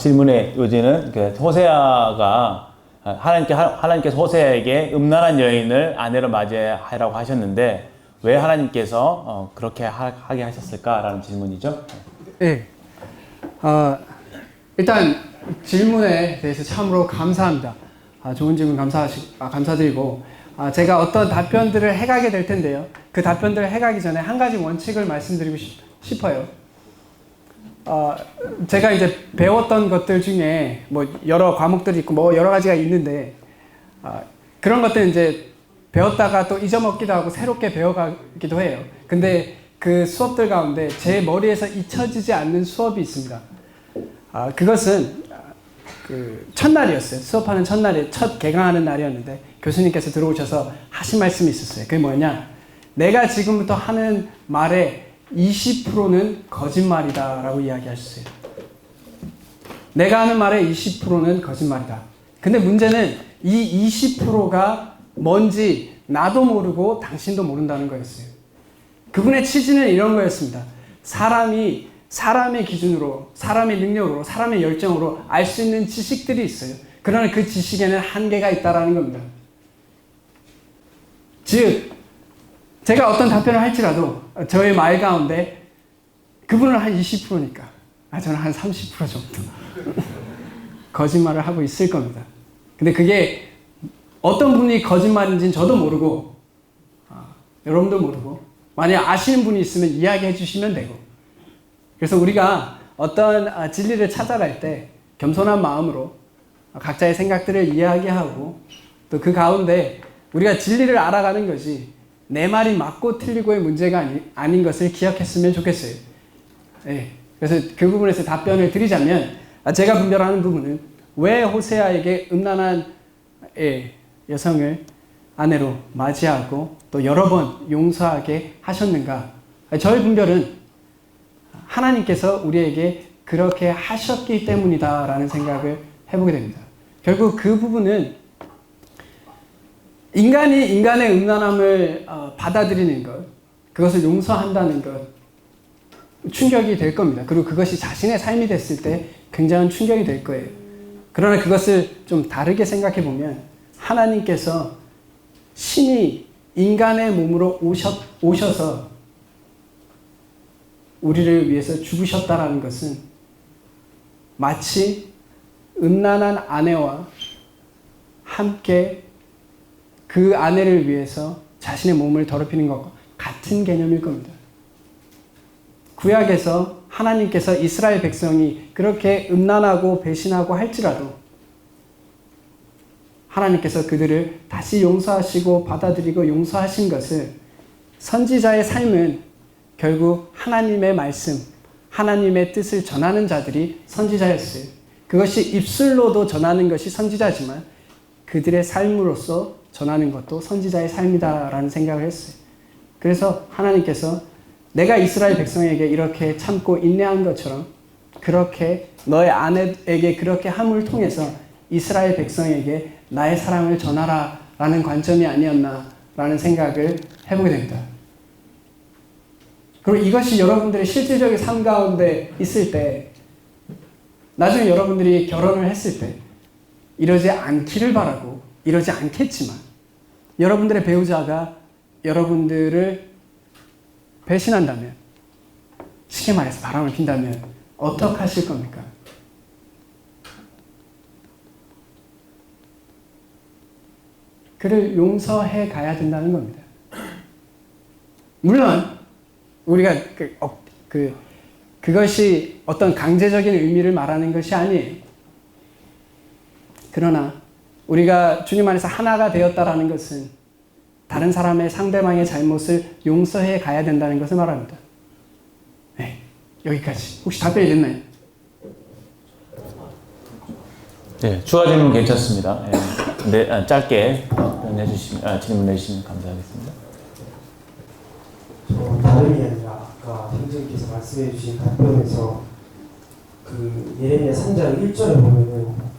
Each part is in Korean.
질문의 요지는 그 호세아가 하나님께서 호세아에게 음란한 여인을 아내로 맞이하라고 하셨는데 왜 하나님께서 그렇게 하게 하셨을까라는 질문이죠. 네. 일단 질문에 대해서 참으로 감사합니다. 좋은 질문 감사드리고 제가 어떤 답변들을 해가게 될 텐데요. 그 답변들을 해가기 전에 한 가지 원칙을 말씀드리고 싶어요. 제가 이제 배웠던 것들 중에 뭐 여러 과목들이 있고 뭐 여러 가지가 있는데 그런 것들 이제 배웠다가 또 잊어먹기도 하고 새롭게 배워가기도 해요. 근데 그 수업들 가운데 제 머리에서 잊혀지지 않는 수업이 있습니다. 그것은 그 첫날이었어요. 수업하는 첫날에 첫 개강하는 날이었는데 교수님께서 들어오셔서 하신 말씀이 있었어요. 그게 뭐냐? 내가 지금부터 하는 말의 20%는 거짓말이다 라고 이야기하셨어요. 내가 하는 말의 20%는 거짓말이다. 근데 문제는 이 20%가 뭔지 나도 모르고 당신도 모른다는 거였어요. 그분의 취지는 이런 거였습니다. 사람이 사람의 기준으로, 사람의 능력으로, 사람의 열정으로 알 수 있는 지식들이 있어요. 그러나 그 지식에는 한계가 있다라는 겁니다. 즉, 제가 어떤 답변을 할지라도 저의 말 가운데 그분은 한 20%니까 저는 한 30% 정도 거짓말을 하고 있을 겁니다. 근데 그게 어떤 분이 거짓말인지는 저도 모르고 여러분도 모르고 만약 아시는 분이 있으면 이야기해 주시면 되고 그래서 우리가 어떤 진리를 찾아갈 때 겸손한 마음으로 각자의 생각들을 이야기하고 또 그 가운데 우리가 진리를 알아가는 것이 내 말이 맞고 틀리고의 문제가 아닌 것을 기억했으면 좋겠어요. 네. 그래서 그 부분에서 답변을 드리자면 제가 분별하는 부분은 왜 호세아에게 음란한 여성을 아내로 맞이하고 또 여러 번 용서하게 하셨는가? 저의 분별은 하나님께서 우리에게 그렇게 하셨기 때문이다라는 생각을 해보게 됩니다. 결국 그 부분은 인간이 인간의 음란함을 받아들이는 것, 그것을 용서한다는 것, 충격이 될 겁니다. 그리고 그것이 자신의 삶이 됐을 때 굉장한 충격이 될 거예요. 그러나 그것을 좀 다르게 생각해 보면 하나님께서 신이 인간의 몸으로 오셔서 우리를 위해서 죽으셨다라는 것은 마치 음란한 아내와 함께 그 아내를 위해서 자신의 몸을 더럽히는 것과 같은 개념일 겁니다. 구약에서 하나님께서 이스라엘 백성이 그렇게 음란하고 배신하고 할지라도 하나님께서 그들을 다시 용서하시고 받아들이고 용서하신 것을 선지자의 삶은 결국 하나님의 말씀, 하나님의 뜻을 전하는 자들이 선지자였어요. 그것이 입술로도 전하는 것이 선지자지만 그들의 삶으로서 전하는 것도 선지자의 삶이다라는 생각을 했어요. 그래서 하나님께서 내가 이스라엘 백성에게 이렇게 참고 인내한 것처럼 그렇게 너의 아내에게 그렇게 함을 통해서 이스라엘 백성에게 나의 사랑을 전하라 라는 관점이 아니었나라는 생각을 해보게 됩니다. 그리고 이것이 여러분들의 실질적인 삶 가운데 있을 때 나중에 여러분들이 결혼을 했을 때 이러지 않기를 바라고 이러지 않겠지만 여러분들의 배우자가 여러분들을 배신한다면 쉽게 말해서 바람을 핀다면 어떻게 하실 겁니까? 그를 용서해 가야 된다는 겁니다. 물론 우리가 그것이 어떤 강제적인 의미를 말하는 것이 아니에요. 그러나 우리가 주님 안에서 하나가 되었다라는 것은 다른 사람의 상대방의 잘못을 용서해 가야 된다는 것을 말합니다. 네, 여기까지. 혹시 답변이 됐나요? 네, 추가 질문 괜찮습니다. 네, 짧게 질문해 주시면 감사하겠습니다. 다름이 아니라 아까 형제님께서 말씀해 주신 답변에서 그 예레미야 3장 1절에 보면은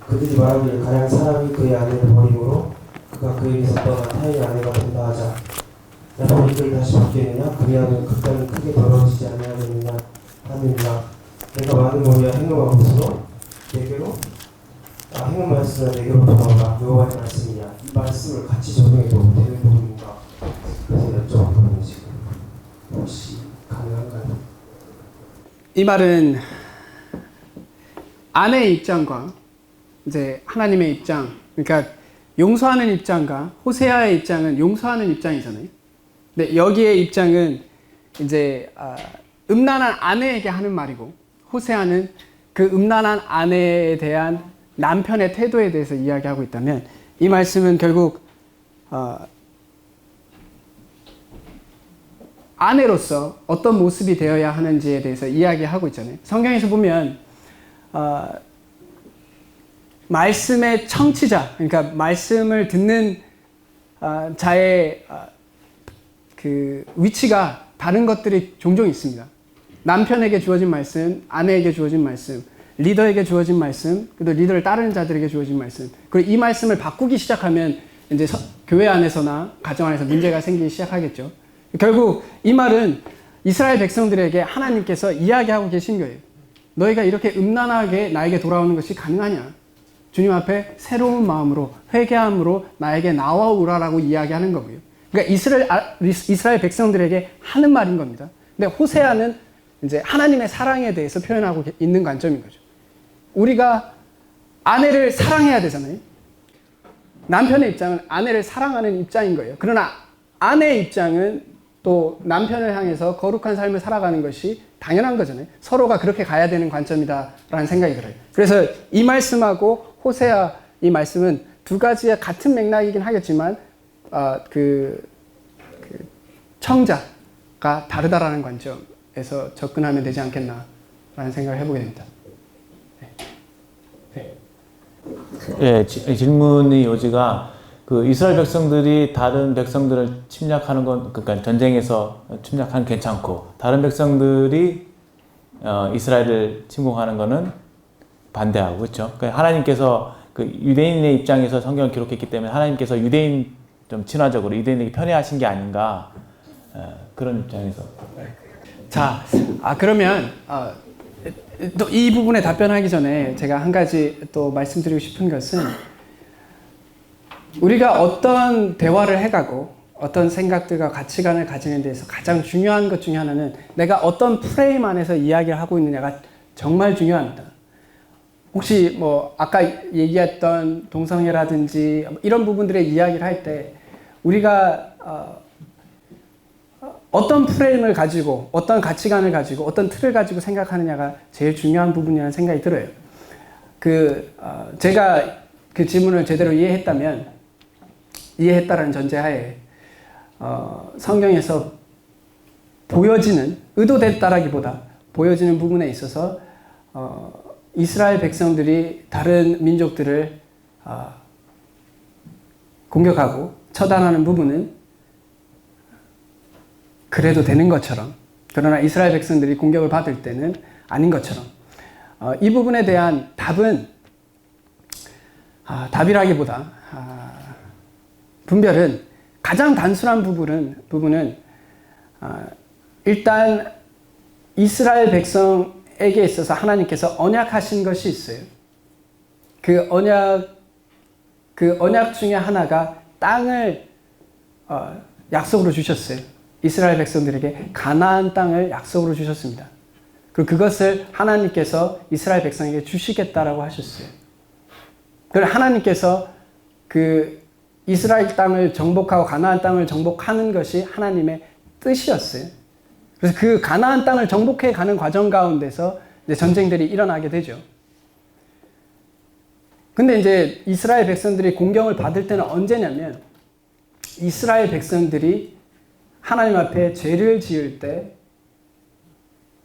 그들이 말하기를 가량 사람이 그의 아내를 버리므로 그가 그에게서 떠나 타인의 아내가 된다 하자. 내가 우리 그를 다시 받겠느냐? 그리하면 그 땅이 크게 더러워지지 아니하겠느냐 하느니라. 내가 많은 머리야 행동하고서 내게로 행한 말씀은 내게로 돌아오라 여호와의 말씀이냐 이 말씀을 같이 적용해도 되는 부분인가 그래서 여쭤봤거든요. 지금 혹시 가능한가요? 이 말은 아내의 입장과 이제 하나님의 입장, 그러니까 용서하는 입장과 호세아의 입장은 용서하는 입장이잖아요. 근데 여기의 입장은 이제 음란한 아내에게 하는 말이고, 호세아는 그 음란한 아내에 대한 남편의 태도에 대해서 이야기하고 있다면, 이 말씀은 결국 아내로서 어떤 모습이 되어야 하는지에 대해서 이야기하고 있잖아요. 성경에서 보면 말씀의 청취자, 그러니까 말씀을 듣는 자의 그 위치가 다른 것들이 종종 있습니다. 남편에게 주어진 말씀, 아내에게 주어진 말씀, 리더에게 주어진 말씀, 그리고 리더를 따르는 자들에게 주어진 말씀. 그리고 이 말씀을 바꾸기 시작하면 이제 교회 안에서나 가정 안에서 문제가 생기기 시작하겠죠. 결국 이 말은 이스라엘 백성들에게 하나님께서 이야기하고 계신 거예요. 너희가 이렇게 음란하게 나에게 돌아오는 것이 가능하냐? 주님 앞에 새로운 마음으로 회개함으로 나에게 나와오라라고 이야기하는 거고요. 그러니까 이스라엘 백성들에게 하는 말인 겁니다. 근데 호세아는 이제 하나님의 사랑에 대해서 표현하고 있는 관점인 거죠. 우리가 아내를 사랑해야 되잖아요. 남편의 입장은 아내를 사랑하는 입장인 거예요. 그러나 아내의 입장은 또 남편을 향해서 거룩한 삶을 살아가는 것이 당연한 거잖아요. 서로가 그렇게 가야 되는 관점이다라는 생각이 들어요. 그래서 이 말씀하고 호세아 이 말씀은 두 가지의 같은 맥락이긴 하겠지만 그 청자가 다르다라는 관점에서 접근하면 되지 않겠나라는 생각을 해보게 됩니다. 예, 질문의 요지가 그 이스라엘 백성들이 다른 백성들을 침략하는 건, 그러니까 전쟁에서 침략하는 괜찮고, 다른 백성들이 이스라엘을 침공하는 거는 반대하고, 그렇죠? 그러니까 하나님께서 그 유대인의 입장에서 성경을 기록했기 때문에 하나님께서 유대인 좀 친화적으로 유대인에게 편애하신 게 아닌가, 그런 입장에서. 자, 그러면 또 이 부분에 답변하기 전에 제가 한 가지 또 말씀드리고 싶은 것은, 우리가 어떤 대화를 해가고 어떤 생각들과 가치관을 가지는 데서 가장 중요한 것 중에 하나는 내가 어떤 프레임 안에서 이야기를 하고 있느냐가 정말 중요합니다. 혹시 뭐 아까 얘기했던 동성애라든지 이런 부분들의 이야기를 할 때 우리가 어떤 프레임을 가지고 어떤 가치관을 가지고 어떤 틀을 가지고 생각하느냐가 제일 중요한 부분이라는 생각이 들어요. 제가 그 질문을 제대로 이해했다라는 전제하에 성경에서 보여지는, 의도됐다라기보다 보여지는 부분에 있어서 이스라엘 백성들이 다른 민족들을 공격하고 처단하는 부분은 그래도 되는 것처럼, 그러나 이스라엘 백성들이 공격을 받을 때는 아닌 것처럼, 이 부분에 대한 답은 답이라기보다 분별은 가장 단순한 부분은 일단 이스라엘 백성에게 있어서 하나님께서 언약하신 것이 있어요. 그 언약 중에 하나가 땅을 약속으로 주셨어요. 이스라엘 백성들에게 가나안 땅을 약속으로 주셨습니다. 그리고 그것을 하나님께서 이스라엘 백성에게 주시겠다라고 하셨어요. 그래서 하나님께서 그 이스라엘 땅을 정복하고 가나안 땅을 정복하는 것이 하나님의 뜻이었어요. 그래서 그 가나안 땅을 정복해 가는 과정 가운데서 이제 전쟁들이 일어나게 되죠. 근데 이제 이스라엘 백성들이 공격을 받을 때는 언제냐면, 이스라엘 백성들이 하나님 앞에 죄를 지을 때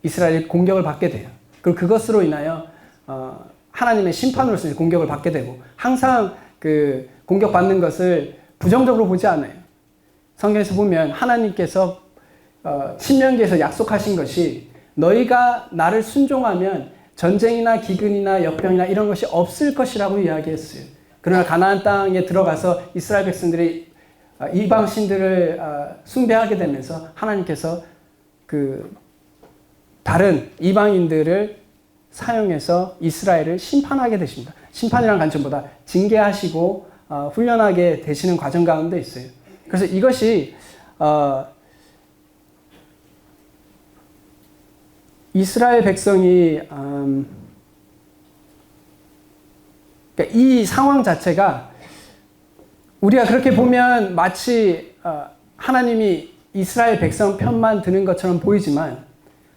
이스라엘이 공격을 받게 돼요. 그리고 그것으로 인하여 하나님의 심판으로서 공격을 받게 되고, 항상 그 공격받는 것을 부정적으로 보지 않아요. 성경에서 보면 하나님께서 신명기에서 약속하신 것이, 너희가 나를 순종하면 전쟁이나 기근이나 역병이나 이런 것이 없을 것이라고 이야기했어요. 그러나 가나안 땅에 들어가서 이스라엘 백성들이 이방 신들을 숭배하게 되면서 하나님께서 그 다른 이방인들을 사용해서 이스라엘을 심판하게 되십니다. 심판이라는 관점보다 징계하시고 훈련하게 되시는 과정 가운데 있어요. 그래서 이것이 이스라엘 백성이 그러니까 이 상황 자체가 우리가 그렇게 보면 마치 하나님이 이스라엘 백성 편만 드는 것처럼 보이지만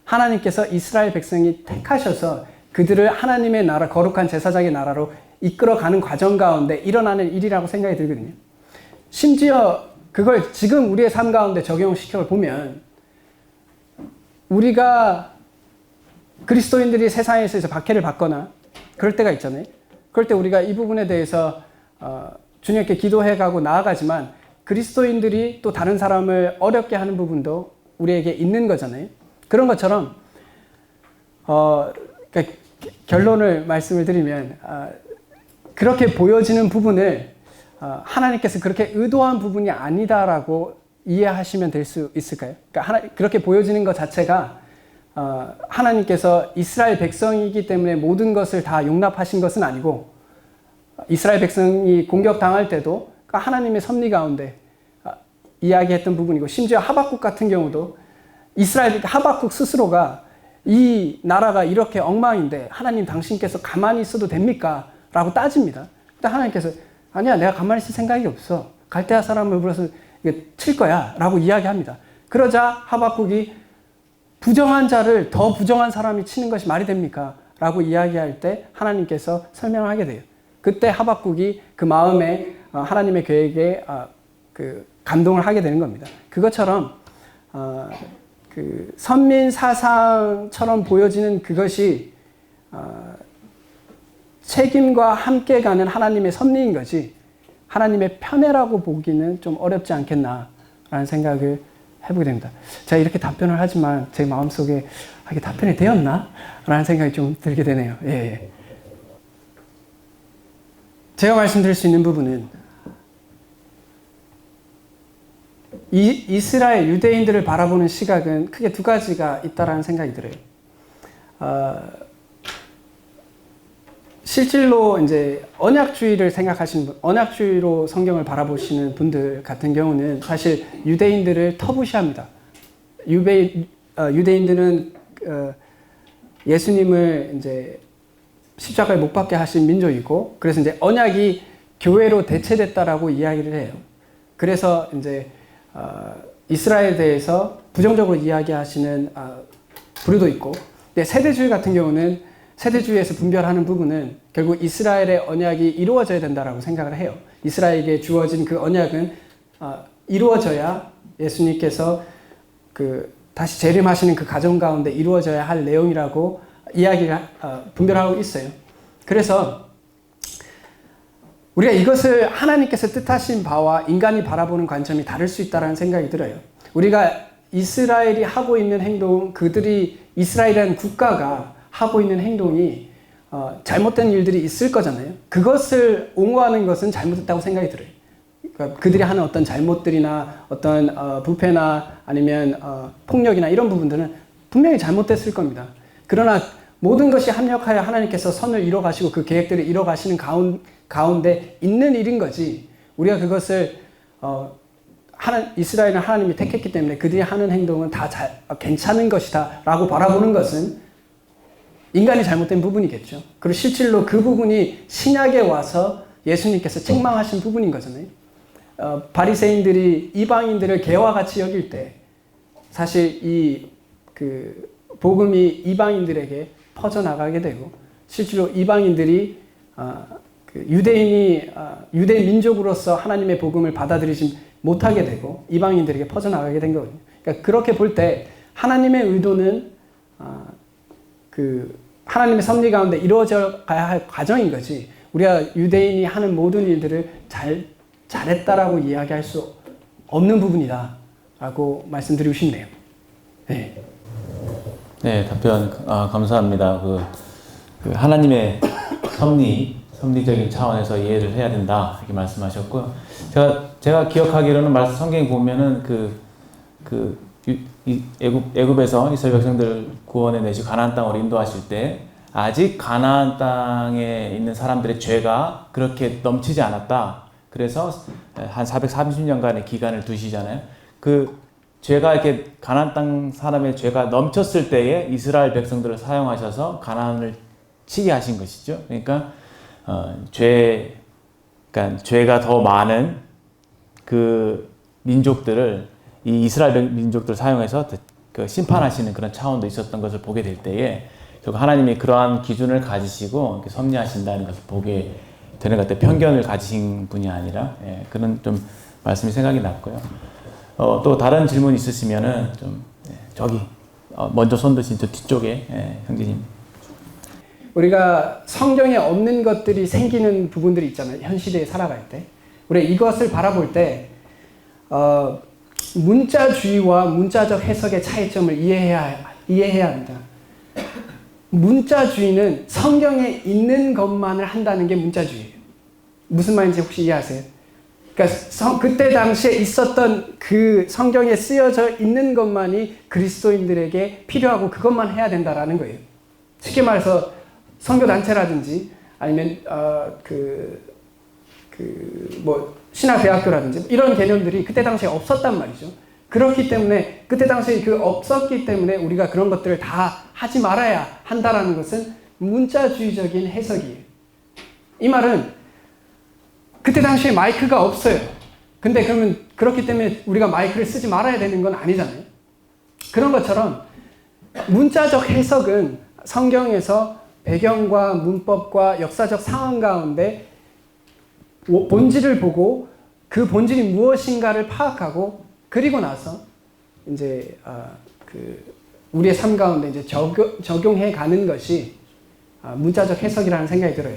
하나님께서 이스라엘 백성이 택하셔서 그들을 하나님의 나라, 거룩한 제사장의 나라로 이끌어가는 과정 가운데 일어나는 일이라고 생각이 들거든요. 심지어 그걸 지금 우리의 삶 가운데 적용시켜 보면 우리가 그리스도인들이 세상에서 이제 박해를 받거나 그럴 때가 있잖아요. 그럴 때 우리가 이 부분에 대해서 주님께 기도해가고 나아가지만 그리스도인들이 또 다른 사람을 어렵게 하는 부분도 우리에게 있는 거잖아요. 그런 것처럼 그러니까 결론을 말씀을 드리면 그렇게 보여지는 부분을 하나님께서 그렇게 의도한 부분이 아니다라고 이해하시면 될 수 있을까요? 그러니까 그렇게 보여지는 것 자체가 하나님께서 이스라엘 백성이기 때문에 모든 것을 다 용납하신 것은 아니고 이스라엘 백성이 공격당할 때도 하나님의 섭리 가운데 이야기했던 부분이고 심지어 하박국 같은 경우도 이스라엘 하박국 스스로가 이 나라가 이렇게 엉망인데 하나님 당신께서 가만히 있어도 됩니까? 라고 따집니다. 근데 하나님께서 아니야 내가 가만히 있을 생각이 없어. 갈대아 사람을 불러서 칠 거야 라고 이야기합니다. 그러자 하박국이 부정한 자를 더 부정한 사람이 치는 것이 말이 됩니까? 라고 이야기할 때 하나님께서 설명하게 돼요. 그때 하박국이 그 마음에 하나님의 계획에 감동을 하게 되는 겁니다. 그것처럼 그 선민 사상처럼 보여지는 그것이 책임과 함께 가는 하나님의 섭리인 거지 하나님의 편애라고 보기는 좀 어렵지 않겠나라는 생각을 해보게 됩니다. 제가 이렇게 답변을 하지만 제 마음속에 이게 답변이 되었나? 라는 생각이 좀 들게 되네요. 예. 제가 말씀드릴 수 있는 부분은 이스라엘 유대인들을 바라보는 시각은 크게 두 가지가 있다라는 생각이 들어요. 실질로 이제 언약주의를 생각하시는 분, 언약주의로 성경을 바라보시는 분들 같은 경우는 사실 유대인들을 터부시합니다. 유대인들은 예수님을 이제 십자가에 못 박게 하신 민족이고, 그래서 이제 언약이 교회로 대체됐다라고 이야기를 해요. 그래서 이제 이스라엘에 대해서 부정적으로 이야기하시는 부류도 있고, 근데 세대주의 같은 경우는 세대주의에서 분별하는 부분은 결국 이스라엘의 언약이 이루어져야 된다라고 생각을 해요. 이스라엘에게 주어진 그 언약은 이루어져야 예수님께서 다시 재림하시는 그 가정 가운데 이루어져야 할 내용이라고 분별하고 있어요. 그래서 우리가 이것을 하나님께서 뜻하신 바와 인간이 바라보는 관점이 다를 수 있다는 생각이 들어요. 우리가 이스라엘이 하고 있는 행동, 그들이 이스라엘이라는 국가가 하고 있는 행동이 잘못된 일들이 있을 거잖아요. 그것을 옹호하는 것은 잘못됐다고 생각이 들어요. 그러니까 그들이 하는 어떤 잘못들이나 어떤 부패나 아니면 폭력이나 이런 부분들은 분명히 잘못됐을 겁니다. 그러나 모든 것이 합력하여 하나님께서 선을 이뤄가시고 그 계획들을 이뤄가시는 가운데 있는 일인 거지, 우리가 그것을 이스라엘은 하나님이 택했기 때문에 그들이 하는 행동은 다 괜찮은 것이다 라고 바라보는 것은 인간이 잘못된 부분이겠죠. 그리고 실질로 그 부분이 신약에 와서 예수님께서 책망하신 부분인 거잖아요. 바리새인들이 이방인들을 개와 같이 여길 때 사실 복음이 이방인들에게 퍼져나가게 되고, 실제로 이방인들이 유대인 민족으로서 하나님의 복음을 받아들이지 못하게 되고 이방인들에게 퍼져나가게 된 거거든요. 그러니까 그렇게 볼 때 하나님의 의도는 하나님의 섭리 가운데 이루어져 가야 할 과정인 거지, 우리가 유대인이 하는 모든 일들을 잘했다라고 이야기할 수 없는 부분이다 라고 말씀드리고 싶네요. 네. 네, 답변 감사합니다. 하나님의 섭리적인 차원에서 이해를 해야 된다 이렇게 말씀하셨고요. 제가 기억하기로는 성경에 보면은 애굽에서 이스라엘 백성들을 구원해 내시고 가나안 땅으로 인도하실 때 아직 가나안 땅에 있는 사람들의 죄가 그렇게 넘치지 않았다. 그래서 한 430년간의 기간을 두시잖아요. 그 죄가 이렇게 가나안 땅 사람의 죄가 넘쳤을 때에 이스라엘 백성들을 사용하셔서 가나안을 치게 하신 것이죠. 그러니까 그러니까 죄가 더 많은 그 민족들을 이 이스라엘 민족들을 사용해서 그 심판하시는 그런 차원도 있었던 것을 보게 될 때에 결국 하나님이 그러한 기준을 가지시고 이렇게 섭리하신다는 것을 보게 되는 것 같아요. 편견을 가지신 분이 아니라 그런 좀 말씀이 생각이 났고요. 또 다른 질문 있으시면은 좀 저기 먼저 손 드신 저 뒤쪽에 형제님. 우리가 성경에 없는 것들이 생기는 부분들이 있잖아요. 현 시대에 살아갈 때. 우리 이것을 바라볼 때 문자주의와 문자적 해석의 차이점을 이해해야 합니다. 문자주의는 성경에 있는 것만을 한다는 게 문자주의예요. 무슨 말인지 혹시 이해하세요? 그러니까 그때 당시에 있었던 그 성경에 쓰여져 있는 것만이 그리스도인들에게 필요하고 그것만 해야 된다라는 거예요. 쉽게 말해서 선교단체라든지 아니면 뭐 신학대학교라든지 이런 개념들이 그때 당시에 없었단 말이죠. 그렇기 때문에 그때 당시에 없었기 때문에 우리가 그런 것들을 다 하지 말아야 한다라는 것은 문자주의적인 해석이에요. 이 말은 그때 당시에 마이크가 없어요. 근데 그러면 그렇기 때문에 우리가 마이크를 쓰지 말아야 되는 건 아니잖아요. 그런 것처럼 문자적 해석은 성경에서 배경과 문법과 역사적 상황 가운데 본질을 보고 그 본질이 무엇인가를 파악하고 그리고 나서 이제 우리의 삶 가운데 이제 적용해 가는 것이 문자적 해석이라는 생각이 들어요.